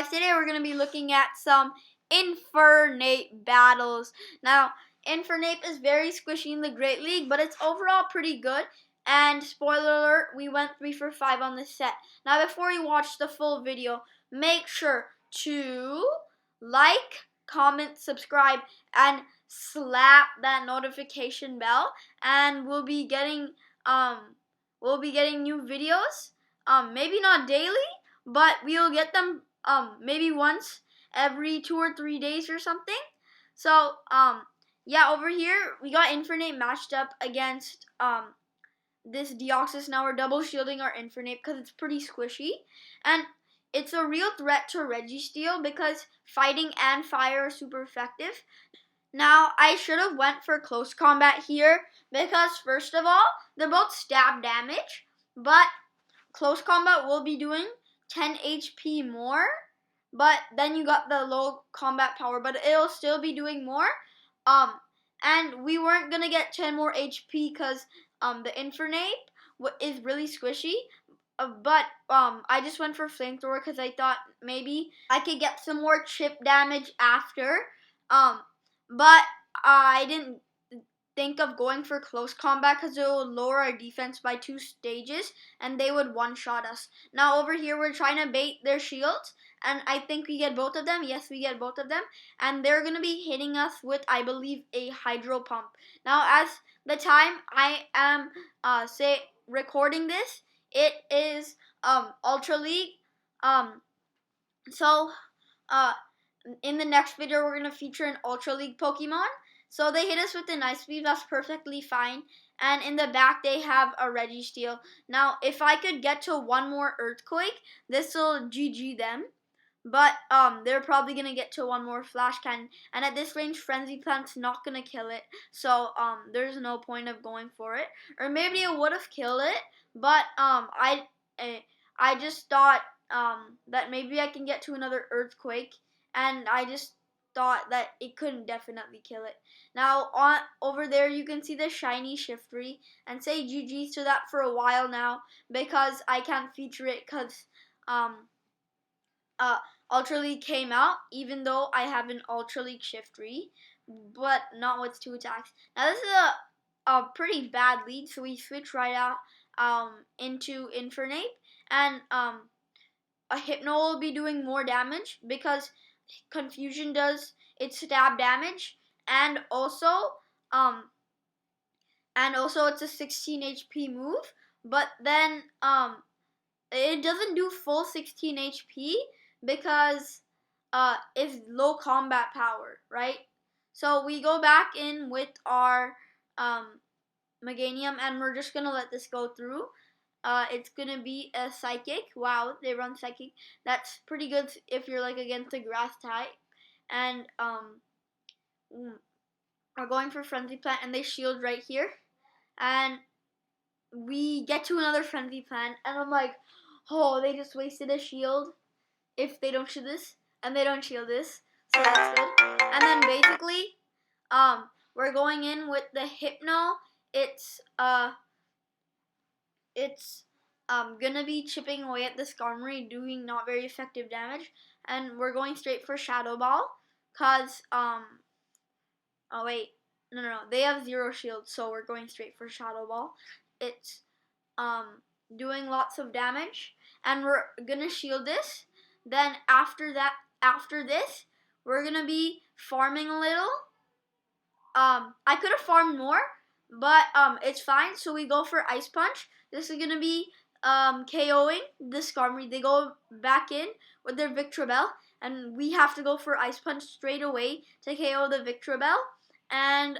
guys, today we're going to be looking at some Infernape battles. Now, Infernape is very squishy in the Great League, but it's overall pretty good. And spoiler alert, we went 3 for 5 on this set. Now, before you watch the full video, make sure to like, comment, subscribe, and slap that notification bell. And we'll be getting new videos. Maybe not daily, but we'll get them maybe once every 2 or 3 days or something. So yeah, over here we got Infernape matched up against this Deoxys. Now we're double shielding our Infernape because it's pretty squishy, and it's a real threat to Registeel because fighting and fire are super effective. Now, I should have went for close combat here because, first of all, they're both stab damage, but close combat will be doing 10 HP more, but then you got the low combat power, but it'll still be doing more. And we weren't going to get 10 more HP because the Infernape is really squishy. But I just went for Flamethrower because I thought maybe I could get some more chip damage after. But I didn't think of going for close combat because it would lower our defense by 2 stages and they would one-shot us. Now over here we're trying to bait their shields, and I think we get both of them. Yes, we get both of them, and they're going to be hitting us with, I believe, a hydro pump. Now as the time I am recording this, it is Ultra League. In the next video we're going to feature an Ultra League Pokemon. So they hit us with an Ice Beam, that's perfectly fine. And in the back they have a Registeel. Now if I could get to one more Earthquake, this will GG them. But they're probably going to get to one more Flash Cannon. And at this range, Frenzy Plant's not going to kill it. So there's no point of going for it. Or maybe it would have killed it. But I just thought that maybe I can get to another Earthquake. And I just thought that it couldn't definitely kill it. Now over there you can see the shiny Shiftry, and say GG's to that for a while now because I can't feature it because Ultra League came out, even though I have an Ultra League Shiftry, but not with 2 attacks. Now this is a pretty bad lead, so we switch right out into Infernape, and a Hypno will be doing more damage because Confusion does its stab damage, and also it's a 16 HP move, but then it doesn't do full 16 HP because it's low combat power, right? So we go back in with our Meganium, and we're just gonna let this go through. It's gonna be a Psychic. Wow, they run Psychic. That's pretty good if you're like against a Grass type. And we're going for Frenzy Plant, and they shield right here. And we get to another Frenzy Plant, and I'm like, oh, they just wasted a shield if they don't shield this, and they don't shield this. So that's good. And then basically, we're going in with the Hypno. It's gonna be chipping away at the Skarmory, doing not very effective damage, and we're going straight for Shadow Ball, cause oh wait, no, they have 0 shield, so we're going straight for Shadow Ball. It's doing lots of damage, and we're gonna shield this. Then after this, we're gonna be farming a little. I could have farmed more, but it's fine. So we go for Ice Punch. This is gonna be KOing the Skarmory. They go back in with their Victreebel, and we have to go for Ice Punch straight away to KO the Victreebel, and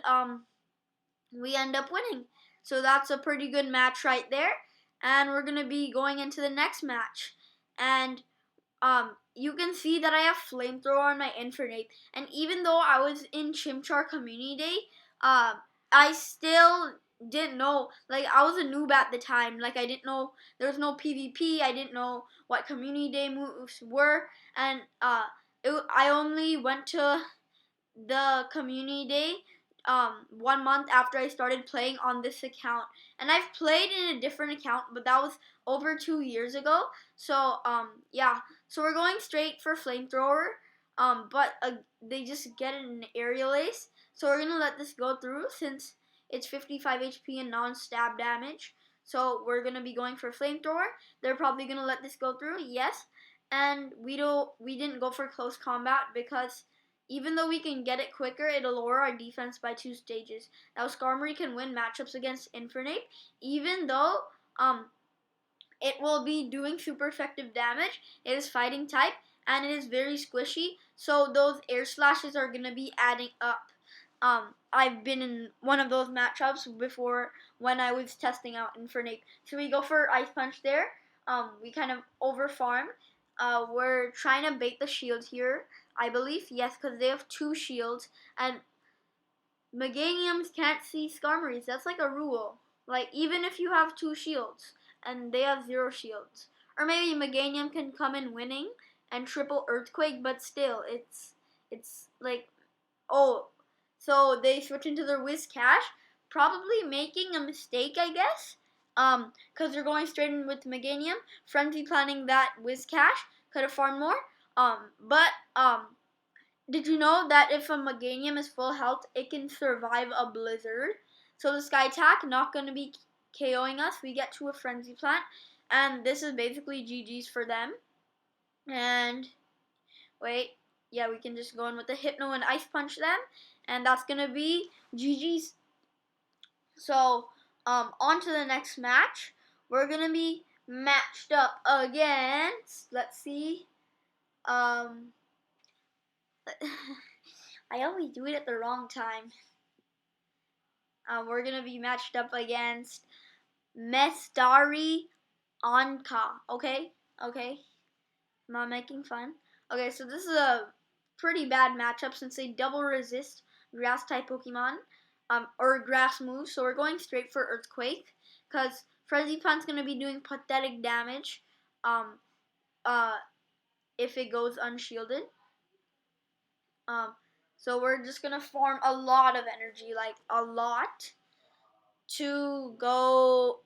we end up winning. So that's a pretty good match right there, and we're gonna be going into the next match, and you can see that I have Flamethrower on my Infernape, and even though I was in Chimchar Community Day, I still didn't know, like, I was a noob at the time, like, I didn't know, there was no PvP, I didn't know what Community Day moves were, and I only went to the Community Day 1 month after I started playing on this account. And I've played in a different account, but that was over 2 years ago. So yeah, so we're going straight for flamethrower. But they just get an aerial ace. So we're gonna let this go through since it's 55 HP and non-stab damage. So we're gonna be going for flamethrower. They're probably gonna let this go through, yes. And we didn't go for close combat because even though we can get it quicker, it'll lower our defense by 2 stages. Now Skarmory can win matchups against Infernape, even though it will be doing super effective damage. It is fighting type and it is very squishy, so those air slashes are gonna be adding up. I've been in one of those matchups before when I was testing out Infernape. So we go for Ice Punch there. We kind of over farm. We're trying to bait the shield here, I believe. Yes, because they have 2 shields and Meganiums can't see Skarmories. That's like a rule. Like even if you have 2 shields and they have 0 shields, or maybe Meganium can come in winning and triple Earthquake, but still, it's like, oh, so they switch into their Whiscash, probably making a mistake, I guess. Because they're going straight in with Meganium, frenzy planning that Whiscash, could have farmed more. But did you know that if a Meganium is full health, it can survive a blizzard? So the Sky Attack not going to be KOing us. We get to a Frenzy Plant, and this is basically GG's for them. And wait, yeah, we can just go in with the Hypno and Ice Punch them, and that's going to be GG's. So on to the next match. We're going to be matched up against, let's see, I always do it at the wrong time. We're gonna be matched up against Mestari Anka. Okay, okay. I'm not making fun. Okay, so this is a pretty bad matchup since they double resist grass type Pokemon, or grass moves. So we're going straight for Earthquake because Frenzy Plant's gonna be doing pathetic damage, um, if it goes unshielded. So we're just gonna farm a lot of energy, like a lot, to go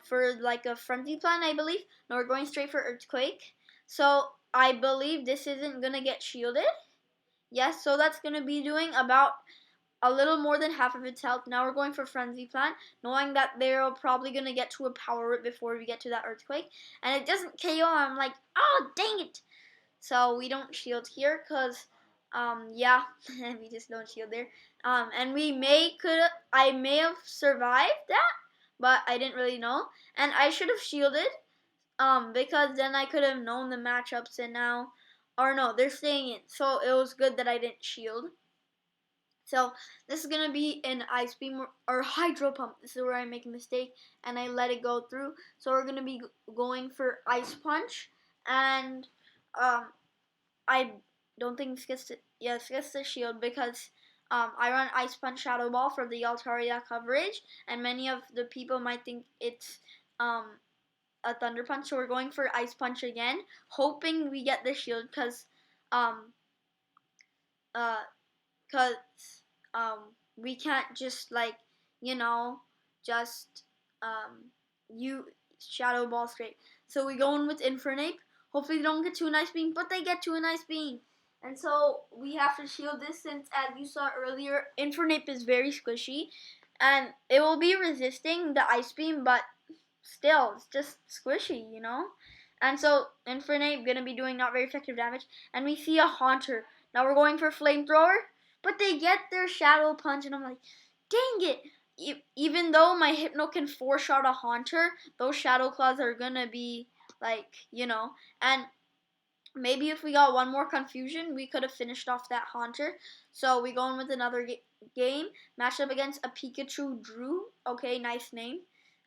for like a frenzy plan, I believe. No, we're going straight for Earthquake. So I believe this isn't gonna get shielded. Yes, so that's gonna be doing about a little more than half of its health. Now we're going for Frenzy Plant, knowing that they're probably gonna get to a Power Whip before we get to that Earthquake. And it doesn't KO, I'm like, oh dang it! So we don't shield here because yeah, we just don't shield there. And I may have survived that, but I didn't really know. And I should have shielded because then I could have known the matchups, and now, or no, they're staying in. So it was good that I didn't shield. So this is gonna be an Ice Beam or Hydro Pump. This is where I make a mistake and I let it go through. So we're gonna be going for Ice Punch, and I don't think this gets to, yeah, this gets the shield because I run Ice Punch Shadow Ball for the Altaria coverage, and many of the people might think it's a Thunder Punch. So we're going for Ice Punch again, hoping we get the shield because um, uh, cause we can't just like, you know, just you Shadow Ball straight. So we go in with Infernape. Hopefully they don't get to an Ice Beam, but they get to an Ice Beam. And so we have to shield this since, as you saw earlier, Infernape is very squishy. And it will be resisting the Ice Beam, but still, it's just squishy, you know? And so Infernape gonna be doing not very effective damage. And we see a Haunter. Now we're going for Flamethrower, but they get their Shadow Punch, and I'm like, dang it! Even though my Hypno can 4-shot a Haunter, those Shadow Claws are gonna be like, you know, and maybe if we got one more Confusion, we could have finished off that Haunter. So we go in with another game, matched up against a Pikachu Drew. Okay, nice name,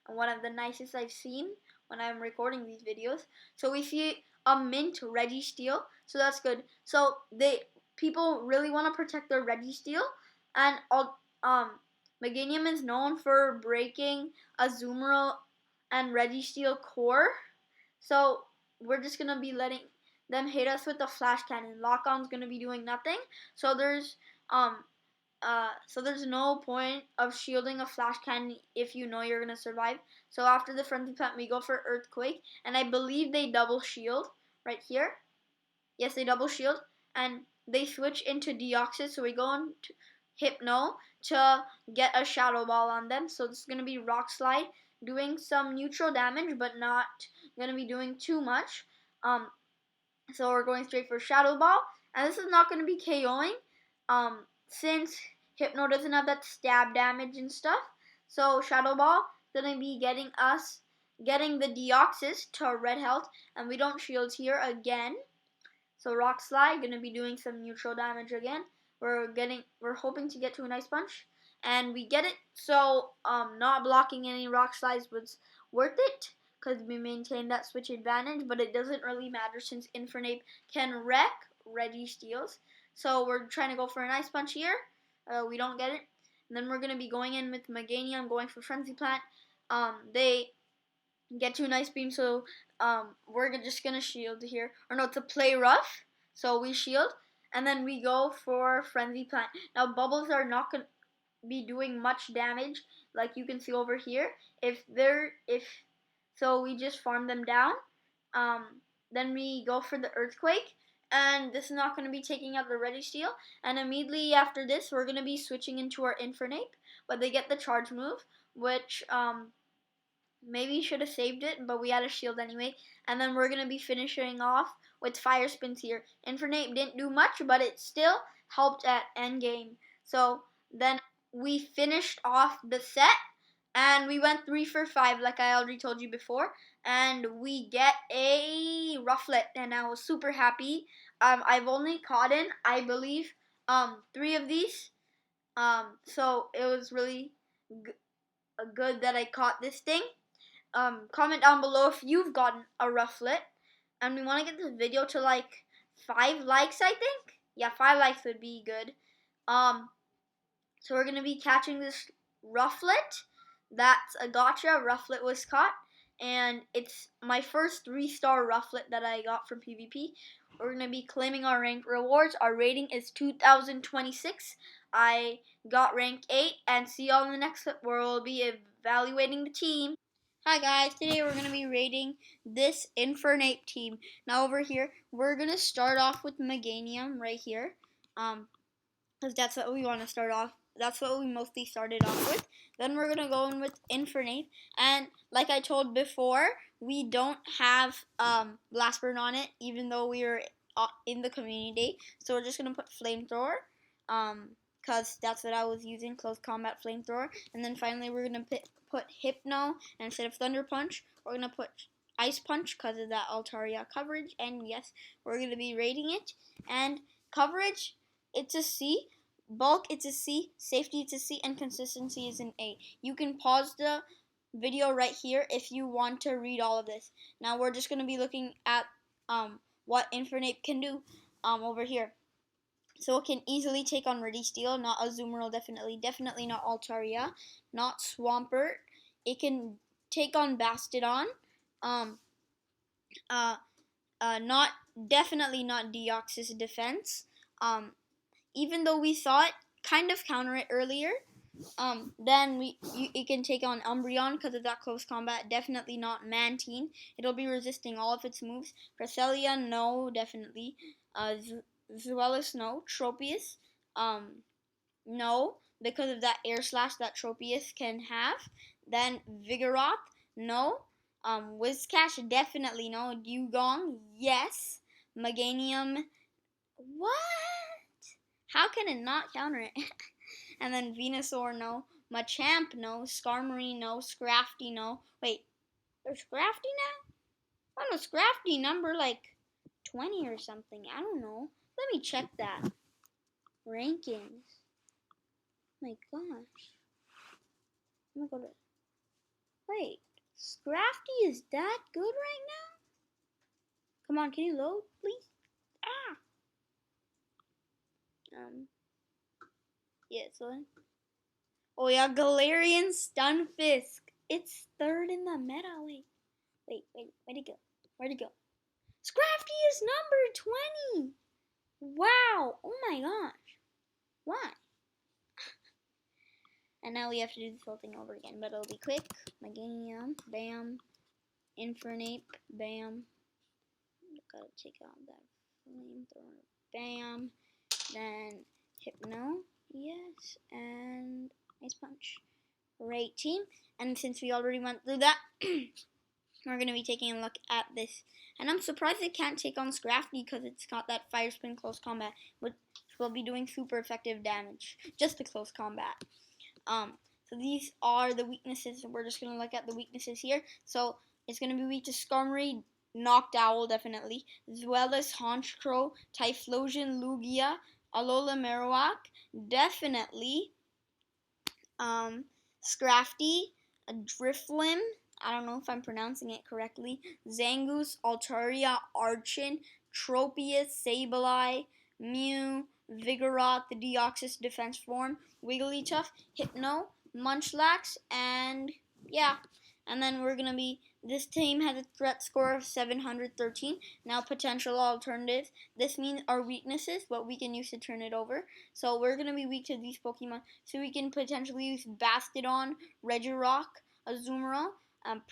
and one of the nicest I've seen when I'm recording these videos. So we see a mint Registeel, so that's good. So people really want to protect their Registeel, and Meganium is known for breaking Azumarill and Registeel core. So we're just gonna be letting them hit us with the Flash Cannon. Lock-on's gonna be doing nothing. So there's So there's no point of shielding a flash cannon if you know you're gonna survive. So after the frenzy plant, we go for earthquake, and I believe they double shield right here. Yes, they double shield, and they switch into Deoxys. So we go into Hypno to get a shadow ball on them. So this is gonna be rock slide, doing some neutral damage, but not gonna be doing too much. So we're going straight for Shadow Ball, and this is not going to be KOing, since Hypno doesn't have that stab damage and stuff. So Shadow Ball is going to be getting the Deoxys to red health, and we don't shield here again. So Rock Slide going to be doing some neutral damage again. We're hoping to get to an Ice Punch, and we get it. So not blocking any Rock Slides was worth it, because we maintained that switch advantage, but it doesn't really matter since Infernape can wreck Registeels. So we're trying to go for an Ice Punch here. We don't get it. And then we're going to be going in with Meganium, going for Frenzy Plant. They get to an Ice Beam, so we're just going to shield here. Or no, it's a Play Rough, so we shield. And then we go for Frenzy Plant. Now, Bubbles are not going to be doing much damage, like you can see over here. So we just farm them down. Then we go for the Earthquake, and this is not going to be taking out the Registeel. And immediately after this, we're going to be switching into our Infernape, but they get the charge move, which maybe should have saved it, but we had a shield anyway. And then we're going to be finishing off with Fire Spins here. Infernape didn't do much, but it still helped at endgame. So then we finished off the set, and we went 3 for 5, like I already told you before. And we get a Rufflet, and I was super happy. I've only caught in, I believe, 3 of these. So it was really good that I caught this thing. Comment down below if you've gotten a Rufflet. And we want to get this video to like 5 likes, I think. Yeah, 5 likes would be good. So we're going to be catching this Rufflet. That's a gotcha. Rufflet was caught. And it's my first 3-star Rufflet that I got from PvP. We're going to be claiming our rank rewards. Our rating is 2026. I got rank 8. And see y'all in the next clip where we'll be evaluating the team. Hi guys, today we're going to be rating this Infernape team. Now over here, we're going to start off with Meganium right here. Because that's what we want to start off. That's what we mostly started off with. Then we're going to go in with Infernape. And like I told before, we don't have Blast Burn on it, even though we were in the community day. So we're just going to put Flamethrower. Because that's what I was using, Close Combat Flamethrower. And then finally we're going to put Hypno. And instead of Thunder Punch, we're going to put Ice Punch because of that Altaria coverage. And yes, we're going to be rating it. And coverage, it's a C. Bulk, it's a C. Safety, it's a C. And consistency is an A. You can pause the video right here if you want to read all of this. Now we're just going to be looking at what Infernape can do over here. So it can easily take on Registeel, not Azumarill, definitely not Altaria, not Swampert. It can take on Bastodon, definitely not Deoxys Defense. Even though we saw it kind of counter it earlier, then it can take on Umbreon because of that close combat. Definitely not Mantine. It'll be resisting all of its moves. Cresselia, no, definitely. Zweilous, no. Tropius, no, because of that air slash that Tropius can have. Then Vigoroth, no. Whiscash, definitely no. Dugong, yes. Meganium, what? How can it not counter it? And then Venusaur, no. Machamp, no. Skarmory, no. Scrafty, no. Wait, there's Scrafty now? I don't know, Scrafty number like 20 or something. I don't know. Let me check that. Rankings. My gosh. I'm gonna go to... Wait, Scrafty is that good right now? Come on, can you load, please? Ah! Yeah, so... Oh yeah, Galarian Stunfisk. It's 3rd in the meta. Wait, where'd it go? Scrafty is number 20! Wow! Oh my gosh. Why? And now we have to do this whole thing over again, but it'll be quick. Meganium, bam. Infernape, bam. Gotta take out that flamethrower, bam. Then Hypno, yes, and Ice Punch. Great team. And since we already went through that, we're going to be taking a look at this. And I'm surprised it can't take on Scrafty because it's got that Fire Spin close combat, which will be doing super effective damage. Just the close combat. So these are the weaknesses. We're just going to look at the weaknesses here. So it's going to be weak to Skarmory, Noctowl, definitely, as well as Honchkrow, Typhlosion, Lugia, Alola Marowak, definitely, Scrafty, a Drifloon, I don't know if I'm pronouncing it correctly, Zangoose, Altaria, Archon, Tropius, Sableye, Mew, Vigoroth, the Deoxys defense form, Wigglytuff, Hypno, Munchlax, and yeah. And then we're going to be, this team has a threat score of 713. Now potential alternatives. This means our weaknesses, what we can use to turn it over. So we're going to be weak to these Pokemon. So we can potentially use Bastodon, Regirock, Azumarill,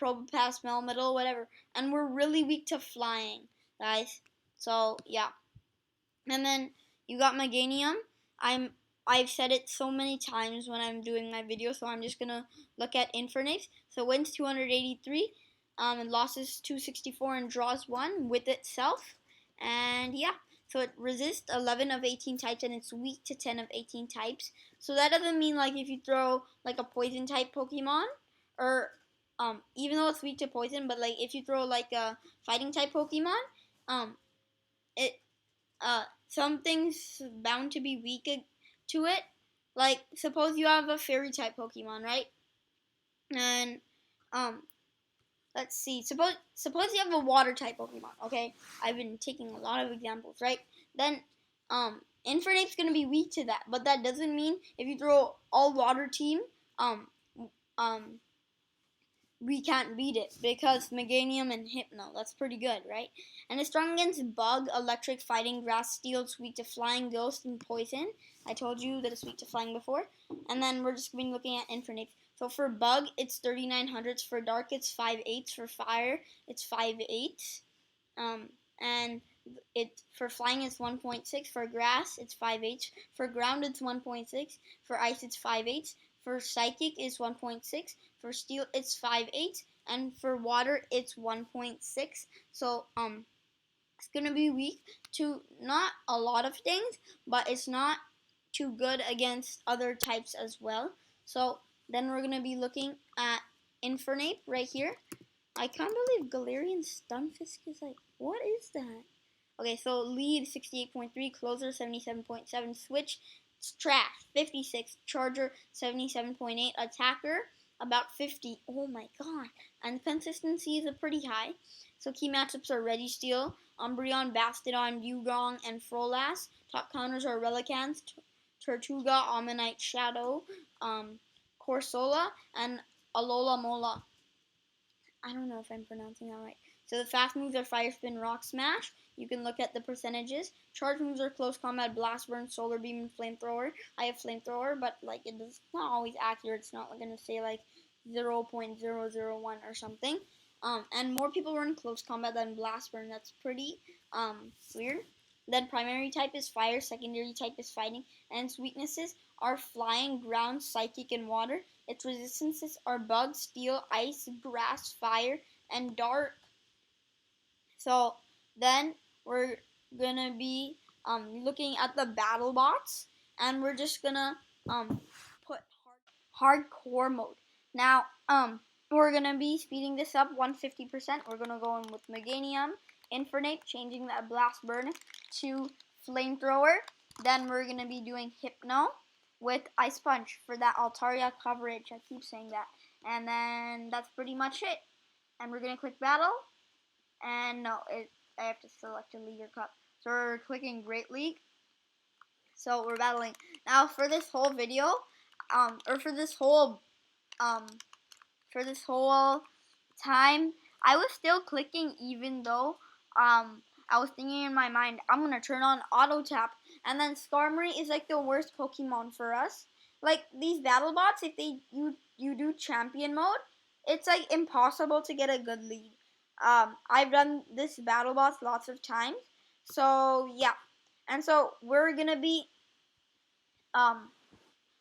Probopass, Melmetal, whatever. And we're really weak to flying, guys. So yeah. And then you got Meganium. I've said it so many times when I'm doing my video, so I'm just gonna look at Infernape. So wins 283, and losses 264 and draws 1 with itself. And yeah, so it resists 11 of 18 types and it's weak to 10 of 18 types. So that doesn't mean like if you throw like a poison type Pokemon, or even though it's weak to poison, but like if you throw like a fighting type Pokemon, it something's bound to be weak to it. Like, suppose you have a fairy type Pokemon, right? And let's see. Suppose you have a water type Pokemon. Okay, I've been taking a lot of examples, right? Then Infernape's gonna be weak to that, but that doesn't mean if you throw all water team, we can't beat it because Meganium and Hypno. That's pretty good, right? And it's strong against Bug, Electric, Fighting, Grass, Steel. It's weak to Flying, Ghost, and Poison. I told you that it's weak to Flying before. And then we're just going to be looking at Infernape. So for Bug, it's 3900s. For Dark, it's 5/8. For Fire, it's 5/8. And it for Flying, it's 1.6. For Grass, it's 5/8. For Ground, it's 1.6. For Ice, it's 5/8. For Psychic, it's 1.6. For Steel, it's 5/8. And for Water, it's 1.6. So, it's going to be weak to not a lot of things, but it's not too good against other types as well. So, then we're going to be looking at Infernape right here. I can't believe Galarian Stunfisk is like, what is that? Okay, so lead 68.3, closer 77.7, switch trash 56, charger 77.8, attacker about 50. Oh my god. And consistency is pretty high. So key matchups are Registeel, Umbreon, Bastodon, Dugong, and Frolas. Top counters are Relicans, Tortuga, Ammonite Shadow, Corsola, and Alola Mola. I don't know if I'm pronouncing that right. So the fast moves are Fire Spin, Rock Smash. You can look at the percentages. Charge moves are Close Combat, Blast Burn, Solar Beam, and Flamethrower. I have Flamethrower, but like it's not always accurate. It's not going to say like 0.001 or something. And more people run Close Combat than Blast Burn. That's pretty weird. Then primary type is Fire, secondary type is Fighting, and its weaknesses are Flying, Ground, Psychic, and Water. Its resistances are Bug, Steel, Ice, Grass, Fire, and Dark. So then we're gonna be looking at the battle bots, and we're just gonna put hardcore mode. Now we're gonna be speeding this up 150%. We're gonna go in with Meganium, Infernape, changing that Blast Burn to Flamethrower. Then we're gonna be doing Hypno with Ice Punch for that Altaria coverage. I keep saying that. And then that's pretty much it. And we're gonna click battle. And no, I have to select a leader cup. So we're clicking Great League. So we're battling. Now for this whole video, or for this whole time, I was still clicking even though I was thinking in my mind, I'm gonna turn on auto tap. And then Skarmory is like the worst Pokemon for us. like these battle bots, if you do champion mode, it's like impossible to get a good lead. I've done this battle bots lots of times. So yeah. And so um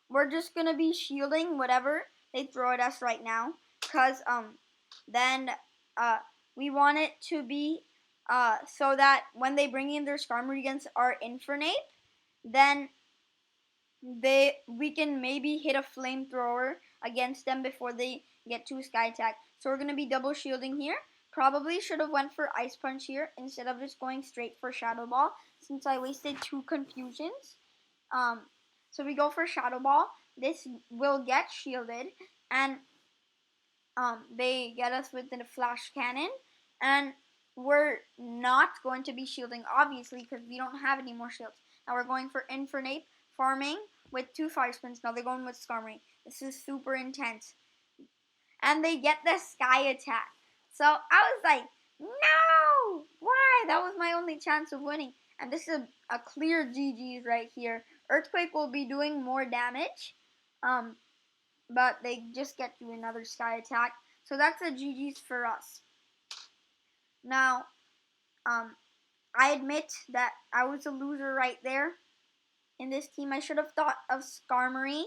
we're just gonna be shielding whatever they throw at us right now, cause then uh we want it to be so that when they bring in their Skarmory against our Infernape, then we can maybe hit a flamethrower against them before they get to Sky Attack. So we're gonna be double shielding here. Probably should have went for Ice Punch here instead of just going straight for Shadow Ball, since I wasted 2 confusions. So we go for Shadow Ball. This will get shielded, and they get us with the Flash Cannon, and we're not going to be shielding, obviously, because we don't have any more shields. Now we're going for Infernape, farming with 2 Fire Spins. Now they're going with Skarmory. This is super intense. And they get the Sky Attack. So I was like, no! Why? That was my only chance of winning. And this is a clear GG's right here. Earthquake will be doing more damage. But they just get to another Sky Attack. So that's a GG's for us. Now, I admit that I was a loser right there in this team. I should have thought of Skarmory.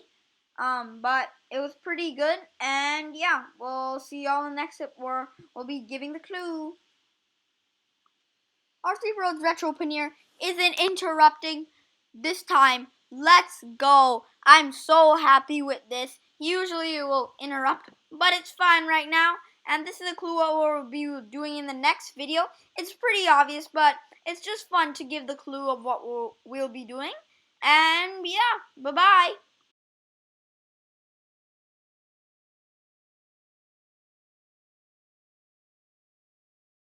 But it was pretty good. And yeah, we'll see y'all in the next clip where we'll be giving the clue. RC World's Retro Premiere isn't interrupting this time. Let's go. I'm so happy with this. Usually it will interrupt, but it's fine right now. And this is a clue what we'll be doing in the next video. It's pretty obvious, but it's just fun to give the clue of what we'll be doing. And yeah, bye-bye.